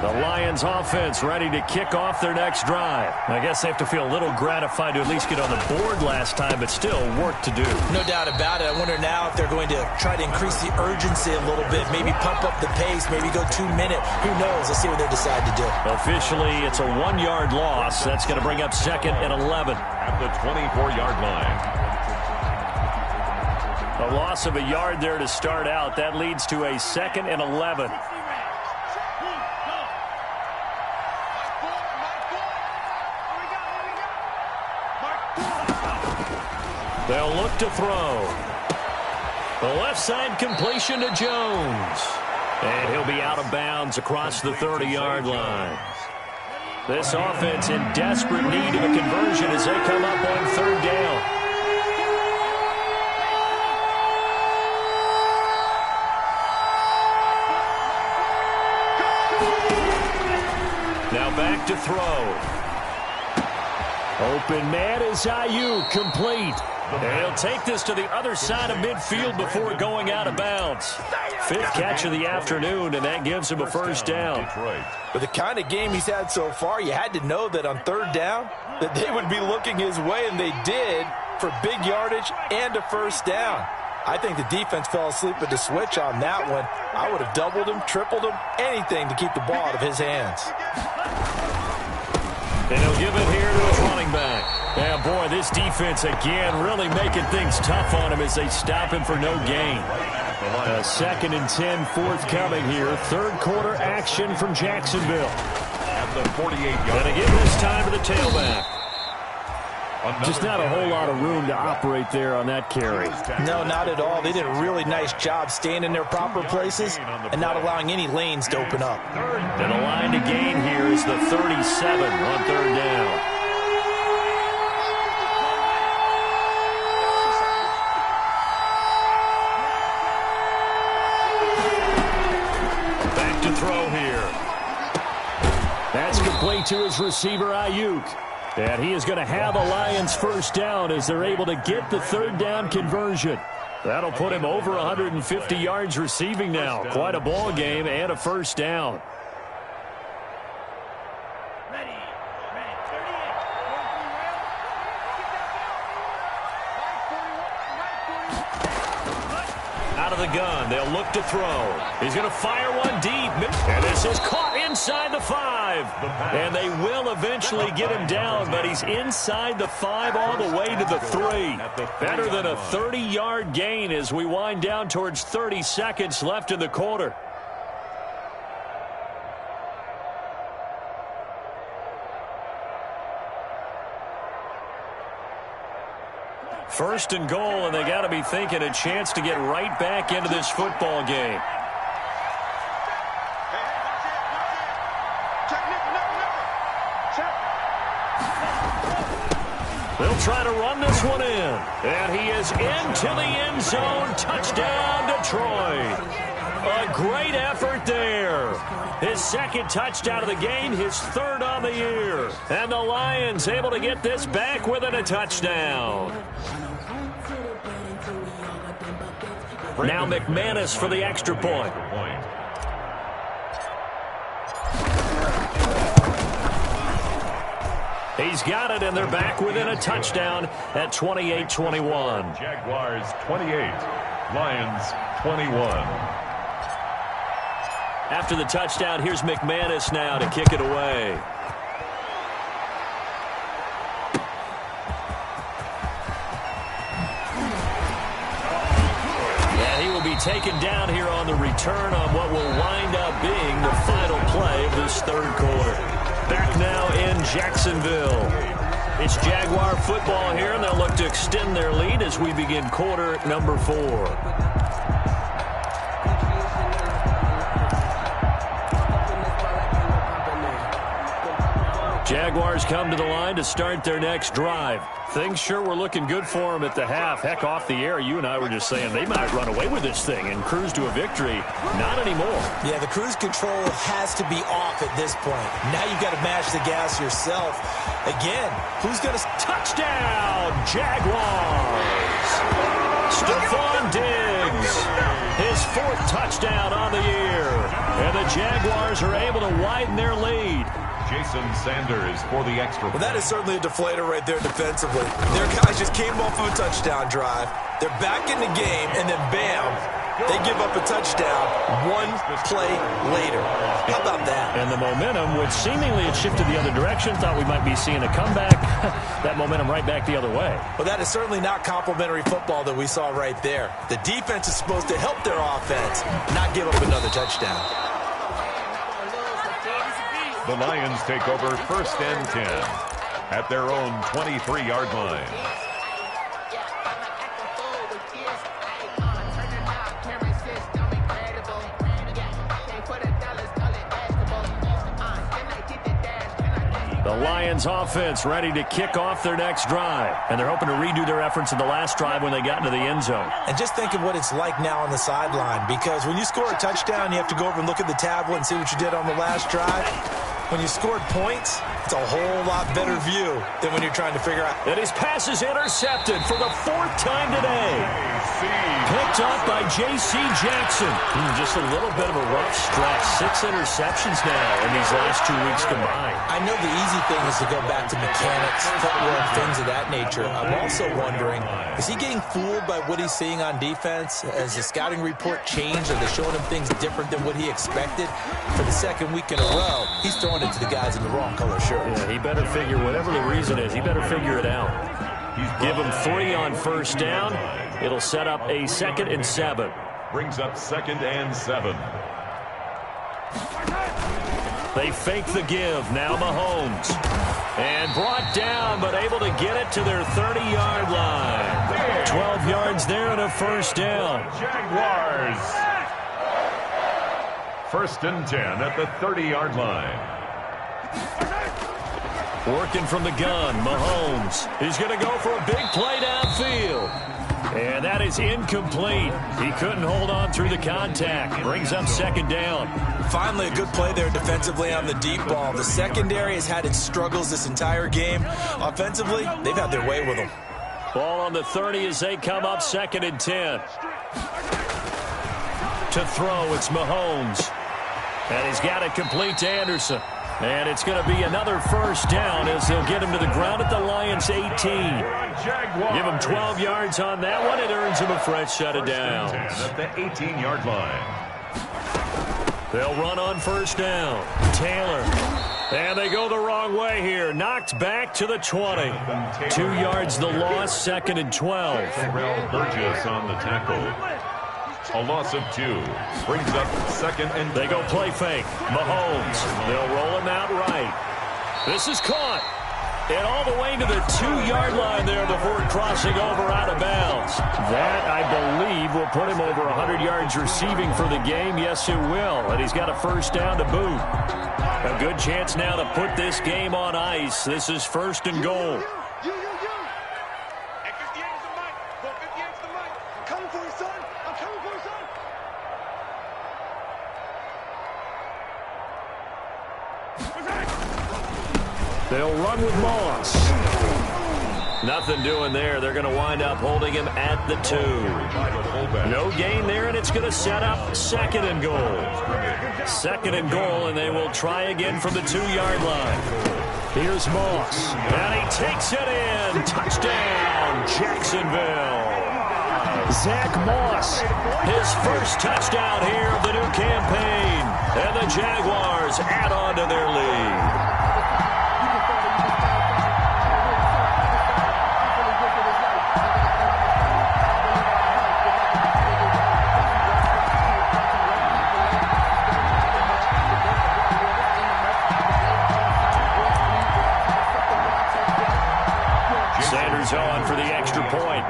The Lions offense ready to kick off their next drive. I guess they have to feel a little gratified to at least get on the board last time, but still work to do. No doubt about it. I wonder now if they're going to try to increase the urgency a little bit, maybe pump up the pace, maybe go 2 minute. Who knows? Let's see what they decide to do. Officially, it's a 1-yard loss. That's going to bring up 2nd and 11. At the 24-yard line. A loss of a yard there to start out. That leads to a 2nd and 11. They'll look to throw. The left side completion to Jones. And he'll be out of bounds across the 30-yard line. This offense in desperate need of a conversion as they come up on 3rd down. Now back to throw. Open man is Ayuk, complete. And he'll take this to the other side of midfield before going out of bounds. 5th catch of the afternoon, and that gives him a 1st down. But the kind of game he's had so far, you had to know that on 3rd down, that they would be looking his way, and they did, for big yardage and a 1st down. I think the defense fell asleep at the switch on that one. I would have doubled him, tripled him, anything to keep the ball out of his hands. And he'll give it here to his running back. Yeah, boy, this defense again really making things tough on him as they stop him for no gain. 2nd and 10 forthcoming here. 3rd quarter action from Jacksonville. At the 48-yard Going to give this time to the tailback. Just not a whole lot of room to operate there on that carry. No, not at all. They did a really nice job staying in their proper places and not allowing any lanes to open up. And the line to gain here is the 37 on 3rd down. Back to throw here. That's complete to his receiver, Ayuk. And he is going to have a Lions 1st down as they're able to get the 3rd down conversion. That'll put him over 150 yards receiving now. Quite a ball game and a 1st down. Out of the gun, they'll look to throw. He's going to fire one deep. And this is caught inside the 5. And they will eventually get him down, but he's inside the 5 all the way to the 3. Better than a 30-yard gain as we wind down towards 30 seconds left in the quarter. First and goal, and they got to be thinking a chance to get right back into this football game. They'll try to run this one in. And he is into the end zone. Touchdown, Detroit. A great effort there. His 2nd touchdown of the game, his 3rd on the year. And the Lions able to get this back within a touchdown. Now McManus for the extra point. He's got it, and they're back within a touchdown at 28-21. Jaguars 28, Lions 21. After the touchdown, here's McManus now to kick it away. And he will be taken down here on the return on what will wind up being the final play of this 3rd quarter. Back now in Jacksonville. It's Jaguar football here, and they'll look to extend their lead as we begin quarter number 4. Jaguars come to the line to start their next drive. Things sure were looking good for them at the half. Heck, off the air, you and I were just saying they might run away with this thing and cruise to a victory. Not anymore. Yeah, the cruise control has to be off at this point. Now you've got to mash the gas yourself. Again, who's going to... Touchdown, Jaguars! Stephon Diggs. His 4th touchdown on the year. And the Jaguars are able to widen their lead. Jason Sanders for the extra. Well, that is certainly a deflator right there defensively. Their guys just came off of a touchdown drive. They're back in the game, and then bam, they give up a touchdown one play later. How about that? And the momentum, which seemingly had shifted the other direction, thought we might be seeing a comeback. That momentum right back the other way. Well, that is certainly not complimentary football that we saw right there. The defense is supposed to help their offense, not give up another touchdown. The Lions take over 1st and 10 at their own 23-yard line. The Lions offense ready to kick off their next drive. And they're hoping to redo their efforts in the last drive when they got into the end zone. And just think of what it's like now on the sideline, because when you score a touchdown, you have to go over and look at the tablet and see what you did on the last drive. When you scored points, it's a whole lot better view than when you're trying to figure out. And his pass is intercepted for the 4th time today. Picked up by J.C. Jackson. Just a little bit of a rough stretch. 6 interceptions now in these last 2 weeks combined. I know the easy thing is to go back to mechanics, footwork, things of that nature. I'm also wondering, is he getting fooled by what he's seeing on defense? Has the scouting report changed? Are they showing him things different than what he expected? For the 2nd week in a row, he's throwing it to the guys in the wrong color shirt. Yeah, he better figure, whatever the reason is, he better figure it out. Give him 3 on 1st down. It'll set up a 2nd and 7. Brings up 2nd and 7. They fake the give. Now Mahomes. And brought down, but able to get it to their 30-yard line. 12 yards there and a 1st down. Jaguars. 1st and 10 at the 30-yard line. Working from the gun, Mahomes. He's going to go for a big play downfield. And that is incomplete. He couldn't hold on through the contact. Brings up 2nd down. Finally, a good play there defensively on the deep ball. The secondary has had its struggles this entire game. Offensively, they've had their way with them. Ball on the 30 as they come up 2nd and 10. To throw, it's Mahomes. And he's got it complete to Anderson. And it's going to be another 1st down as they'll get him to the ground at the Lions 18. Give him 12 yards on that one. It earns him a fresh set of downs. At the 18-yard line. They'll run on 1st down. Taylor. And they go the wrong way here. Knocked back to the 20. 2 yards the loss, 2nd and 12. Terrell Burgess on the tackle. A loss of 2. Brings up 2nd and... They go play fake. Mahomes. They'll roll him out right. This is caught. And all the way to the 2-yard line there before crossing over out of bounds. That, I believe, will put him over 100 yards receiving for the game. Yes, it will. And he's got a 1st down to boot. A good chance now to put this game on ice. This is 1st and goal. They'll run with Moss. Nothing doing there. They're going to wind up holding him at the 2. No gain there, and it's going to set up 2nd and goal. 2nd and goal, and they will try again from the 2-yard line. Here's Moss, and he takes it in. Touchdown, Jacksonville. Zach Moss, his 1st touchdown here of the new campaign. And the Jaguars add on to their lead. Sanders on for the extra point.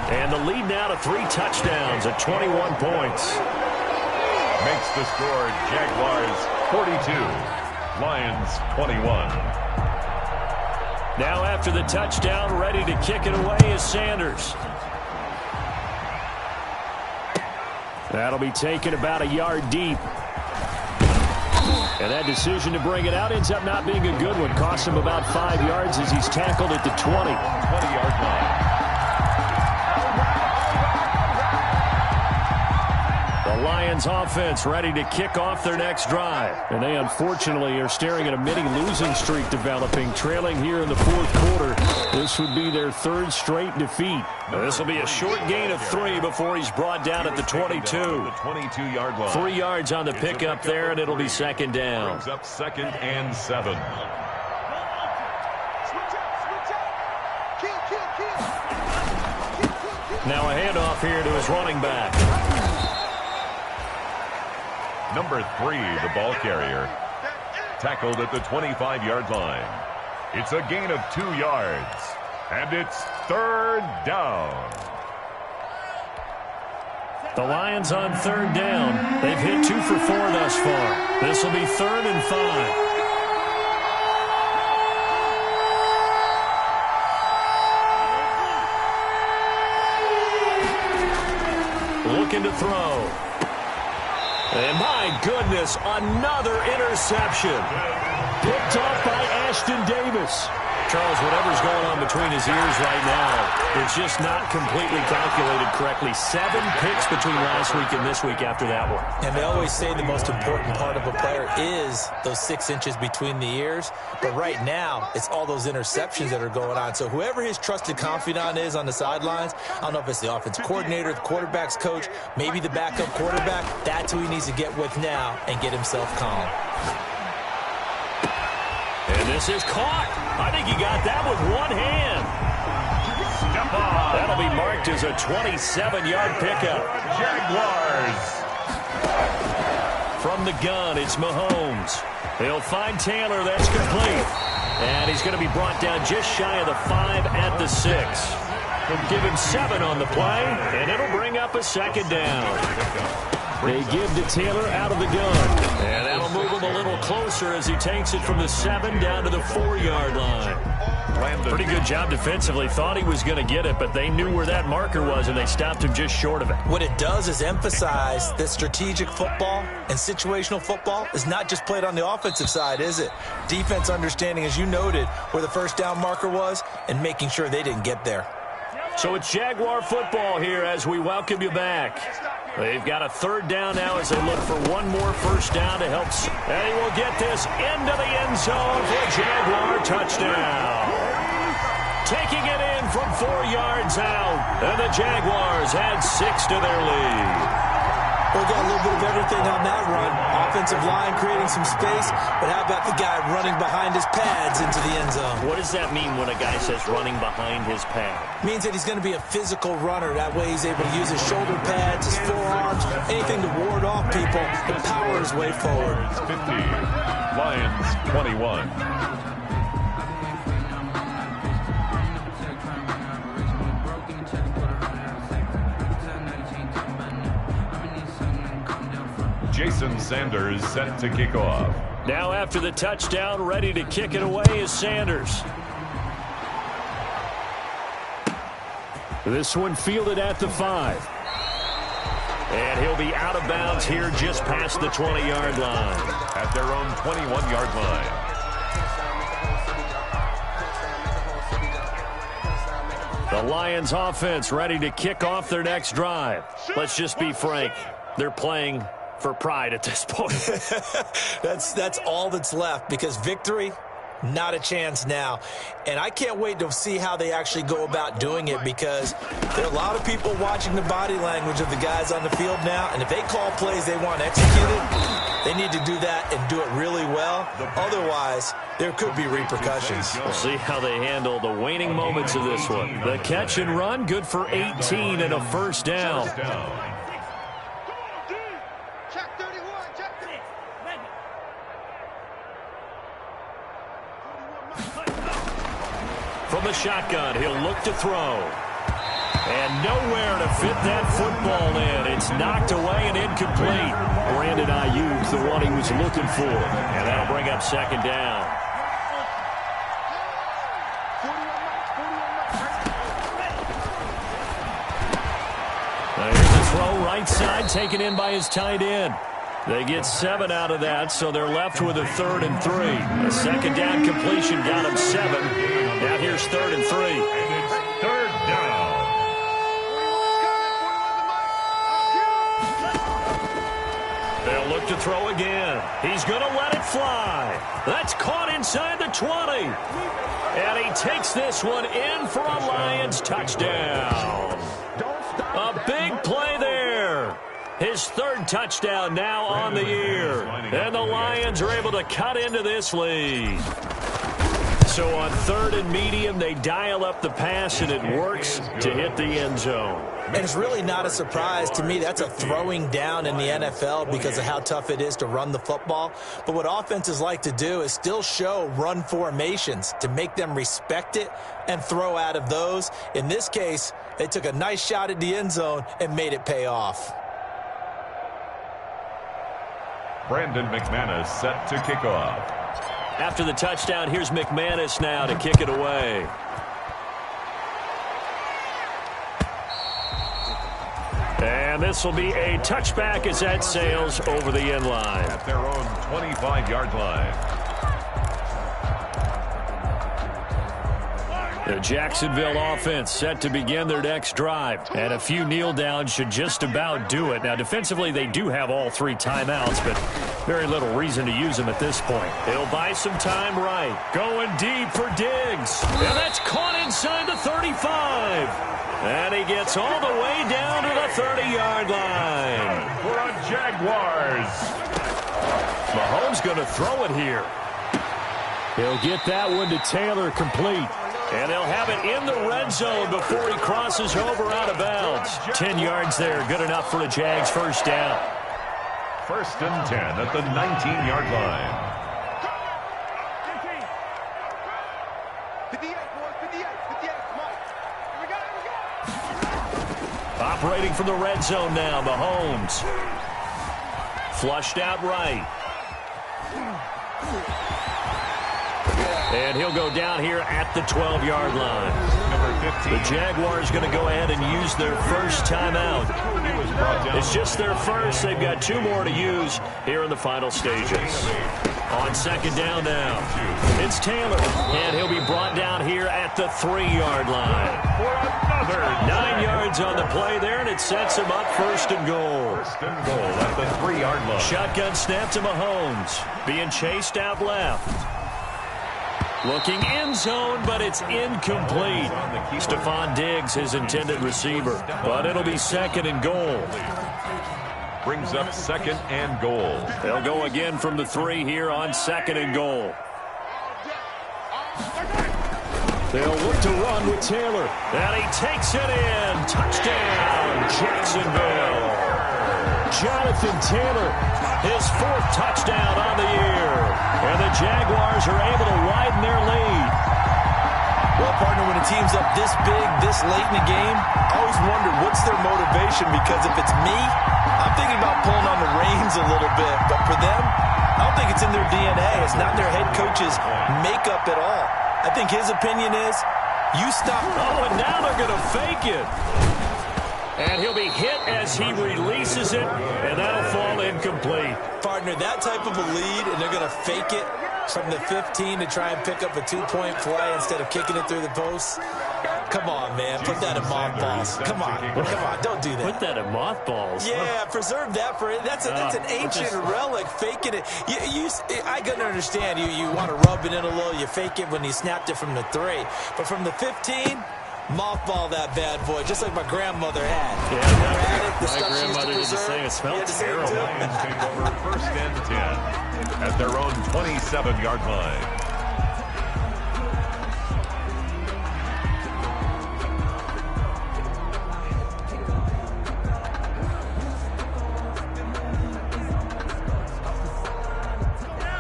And the lead now to 3 touchdowns at 21 points. Makes the score Jaguars 42, Lions 21. Now after the touchdown, ready to kick it away is Sanders. That'll be taken about a yard deep. And that decision to bring it out ends up not being a good one. Costs him about 5 yards as he's tackled at the 20. 20-yard line. Lions offense ready to kick off their next drive. And they unfortunately are staring at a mini losing streak developing, trailing here in the fourth quarter. This would be their third straight defeat. This will be a short gain of 3 before he's brought down at the 22. The 22-yard line. 3 yards on the pickup there, and it'll be second down. Brings up 2nd and 7. Now a handoff here to his running back. Number 3, the ball carrier, tackled at the 25-yard line. It's a gain of 2 yards, and it's 3rd down. The Lions on 3rd down. They've hit 2 for 4 thus far. This will be 3rd and 5. Looking to throw. And my goodness, another interception. Picked off by Ashton Davis. Charles, whatever's going on between his ears right now, it's just not completely calculated correctly. 7 picks between last week and this week after that one. And they always say the most important part of a player is those 6 inches between the ears. But right now, it's all those interceptions that are going on. So whoever his trusted confidant is on the sidelines, I don't know if it's the offensive coordinator, the quarterback's coach, maybe the backup quarterback, that's who he needs to get with now and get himself calm. And this is caught. I think he got that with one hand. That'll be marked as a 27-yard pickup. Jaguars. From the gun, it's Mahomes. They'll find Taylor. That's complete. And he's going to be brought down just shy of the 5 at the 6. They'll give him 7 on the play, and it'll bring up a 2nd down. They give to Taylor out of the gun. And that'll move him a little closer as he takes it from the 7 down to the 4-yard line. Pretty good job defensively. Thought he was going to get it, but they knew where that marker was, and they stopped him just short of it. What it does is emphasize that strategic football and situational football is not just played on the offensive side, is it? Defense understanding, as you noted, where the first down marker was and making sure they didn't get there. So it's Jaguar football here as we welcome you back. They've got a 3rd down now as they look for one more first down to help. And he will get this into the end zone for a Jaguar touchdown. Taking it in from 4 yards out. And the Jaguars add 6 to their lead. We got a little bit of everything on that run. Offensive line creating some space, but how about the guy running behind his pads into the end zone? What does that mean when a guy says running behind his pad? Means that he's going to be a physical runner. That way he's able to use his shoulder pads, his forearms, anything to ward off people and power his way forward. 50, Lions 21. Jason Sanders set to kick off. Now after the touchdown, ready to kick it away is Sanders. This one fielded at the 5. And he'll be out of bounds here just past the 20-yard line. At their own 21-yard line. The Lions offense ready to kick off their next drive. Let's just be frank. They're playing for pride at this point. That's all that's left, because victory, not a chance now. And I can't wait to see how they actually go about doing it, because there are a lot of people watching the body language of the guys on the field now, and if they call plays they want executed, they need to do that and do it really well. Otherwise, there could be repercussions. We'll see how they handle the waning moments of this one. The catch and run, good for 18 and a first down. From the shotgun, he'll look to throw. And nowhere to fit that football in. It's knocked away and incomplete. Brandon Ayuk's the one he was looking for. And that'll bring up 2nd down. Here's the throw, right side, taken in by his tight end. They get 7 out of that, so they're left with a 3rd and 3. A 2nd down completion got them 7. Now here's 3rd and 3. And it's 3rd down. back to throw again. He's going to let it fly. That's caught inside the 20. And he takes this one in for a Lions touchdown. A big play there. His third touchdown now on the year. And the Lions are able to cut into this lead. So on third and medium, they dial up the pass, and it works to hit the end zone. And it's really not a surprise to me. That's a throwing down in the NFL because of how tough it is to run the football. But what offenses like to do is still show run formations to make them respect it and throw out of those. In this case, they took a nice shot at the end zone and made it pay off. Brandon McManus set to kick off. After the touchdown, here's McManus now to kick it away. And this will be a touchback as that sails over the end line. At their own 25-yard line. The Jacksonville offense set to begin their next drive. And a few kneel downs should just about do it. Now, defensively, they do have all three timeouts, but very little reason to use them at this point. He'll buy some time right. Going deep for Diggs. And that's caught inside the 35. And he gets all the way down to the 30-yard line. For a Jaguars. Mahomes going to throw it here. He'll get that one to Taylor complete. And they'll have it in the red zone before he crosses over out of bounds. 10 yards there, good enough for the Jags first down. First and 10 at the 19-yard line. 58, Operating from the red zone now, Mahomes. Flushed out right. And he'll go down here at the 12-yard line. Number 15. The Jaguars going to go ahead and use their first timeout. It's just their first. They've got two more to use here in the final stages. On second down now, it's Taylor. And he'll be brought down here at the 3-yard line. For another 9 yards on the play there, and it sets him up first and goal. First and goal at the 3-yard line. Shotgun snap to Mahomes. Being chased out left. Looking end zone, but it's incomplete. Stephon Diggs, his intended receiver. But it'll be second and goal. Brings up second and goal. They'll go again from the 3 here on second and goal. They'll look to run with Taylor. And he takes it in. Touchdown, Jacksonville. Jonathan Taylor, his 4th touchdown on the year. And the Jaguars are able to widen their lead. Well, partner, when a team's up this big, this late in the game, I always wonder what's their motivation, because if it's me, I'm thinking about pulling on the reins a little bit. But for them, I don't think it's in their DNA. It's not their head coach's makeup at all. I think his opinion is, you stop. Oh, and now they're going to fake it. And he'll be hit as he releases it, and that'll fall incomplete. Partner, that type of a lead, and they're going to fake it from the 15 to try and pick up a 2-point play instead of kicking it through the post. Come on, man. Put that in mothballs. Come on. Come on. Don't do that. Put that in mothballs. Yeah, preserve that for it. That's an ancient relic. Faking it. I can understand. You want to rub it in a little. You fake it when you snapped it from the 3. But from the 15... mothball that bad boy, just like my grandmother had. Yeah, never had it. The my stuff grandmother did the same. It smelled terrible. Lions take over first and 10 at their own 27-yard line.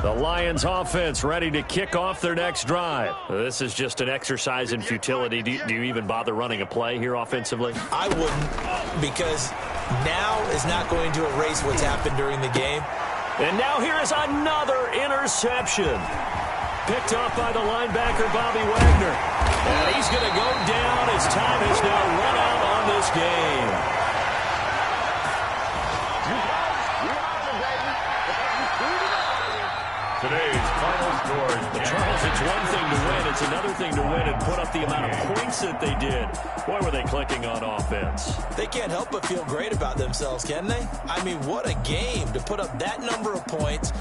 The Lions offense ready to kick off their next drive. This is just an exercise in futility. Do you even bother running a play here offensively? I wouldn't, because now is not going to erase what's happened during the game. And now here is another interception. Picked off by the linebacker, Bobby Wagner. And he's going to go down. His time has now run out on this game. Today's final scores. Charles, it's one thing to win. It's another thing to win and put up the amount of points that they did. Boy, were they clicking on offense. They can't help but feel great about themselves, can they? I mean, what a game to put up that number of points.